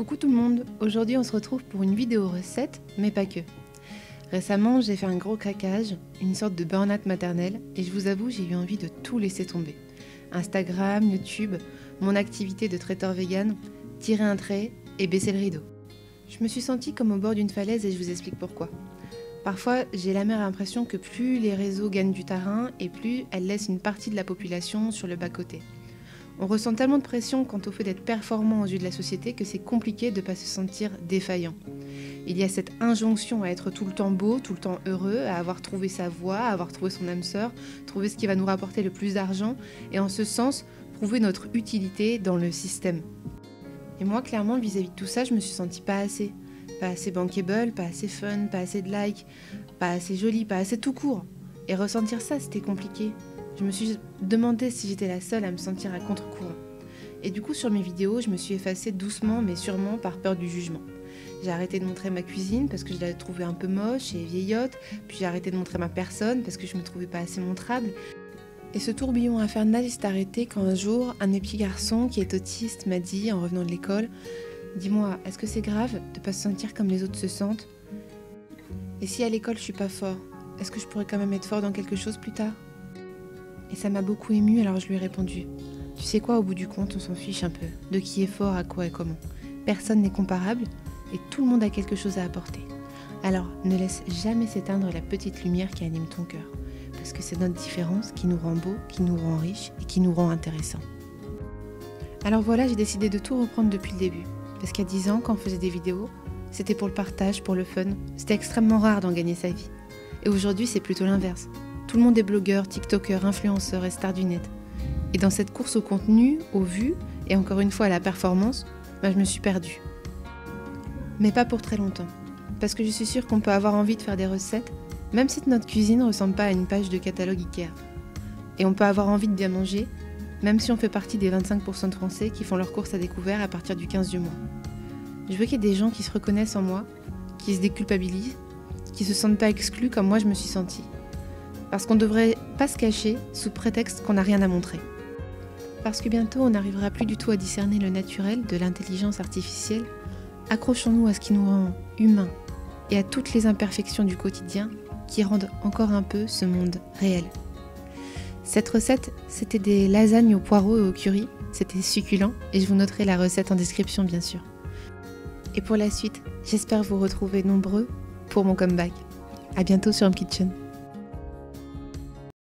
Coucou tout le monde, aujourd'hui on se retrouve pour une vidéo recette, mais pas que. Récemment j'ai fait un gros craquage, une sorte de burn-out maternel, et je vous avoue j'ai eu envie de tout laisser tomber. Instagram, YouTube, mon activité de traiteur vegan, tirer un trait et baisser le rideau. Je me suis sentie comme au bord d'une falaise et je vous explique pourquoi. Parfois j'ai l'amère impression que plus les réseaux gagnent du terrain et plus elles laissent une partie de la population sur le bas-côté. On ressent tellement de pression quant au fait d'être performant aux yeux de la société que c'est compliqué de ne pas se sentir défaillant. Il y a cette injonction à être tout le temps beau, tout le temps heureux, à avoir trouvé sa voie, à avoir trouvé son âme sœur, trouver ce qui va nous rapporter le plus d'argent et en ce sens, prouver notre utilité dans le système. Et moi, clairement, vis-à-vis de tout ça, je me suis sentie pas assez. Pas assez bankable, pas assez fun, pas assez de likes, pas assez jolie, pas assez tout court. Et ressentir ça, c'était compliqué. Je me suis demandé si j'étais la seule à me sentir à contre-courant. Et du coup, sur mes vidéos, je me suis effacée doucement mais sûrement par peur du jugement. J'ai arrêté de montrer ma cuisine parce que je l'avais trouvée un peu moche et vieillotte, puis j'ai arrêté de montrer ma personne parce que je me trouvais pas assez montrable. Et ce tourbillon infernal s'est arrêté quand un jour, un de mes petits garçons qui est autiste m'a dit, en revenant de l'école, « Dis-moi, est-ce que c'est grave de pas se sentir comme les autres se sentent? Et si à l'école je suis pas fort, est-ce que je pourrais quand même être fort dans quelque chose plus tard ?» Et ça m'a beaucoup émue, alors je lui ai répondu « Tu sais quoi, au bout du compte, on s'en fiche un peu, de qui est fort, à quoi et comment. Personne n'est comparable et tout le monde a quelque chose à apporter. Alors ne laisse jamais s'éteindre la petite lumière qui anime ton cœur, parce que c'est notre différence qui nous rend beau, qui nous rend riche et qui nous rend intéressant. » Alors voilà, j'ai décidé de tout reprendre depuis le début, parce qu'il y a 10 ans, quand on faisait des vidéos, c'était pour le partage, pour le fun, c'était extrêmement rare d'en gagner sa vie. Et aujourd'hui, c'est plutôt l'inverse. Tout le monde est blogueur, tiktoker, influenceur et star du net. Et dans cette course au contenu, aux vues, et encore une fois à la performance, je me suis perdue. Mais pas pour très longtemps. Parce que je suis sûre qu'on peut avoir envie de faire des recettes, même si notre cuisine ne ressemble pas à une page de catalogue Ikea. Et on peut avoir envie de bien manger, même si on fait partie des 25% de Français qui font leurs courses à découvert à partir du 15 du mois. Je veux qu'il y ait des gens qui se reconnaissent en moi, qui se déculpabilisent, qui se sentent pas exclus comme moi je me suis sentie. Parce qu'on ne devrait pas se cacher sous prétexte qu'on n'a rien à montrer. Parce que bientôt on n'arrivera plus du tout à discerner le naturel de l'intelligence artificielle. Accrochons-nous à ce qui nous rend humains et à toutes les imperfections du quotidien qui rendent encore un peu ce monde réel. Cette recette, c'était des lasagnes aux poireaux et au curry. C'était succulent et je vous noterai la recette en description bien sûr. Et pour la suite, j'espère vous retrouver nombreux pour mon comeback. À bientôt sur Home Kitchen.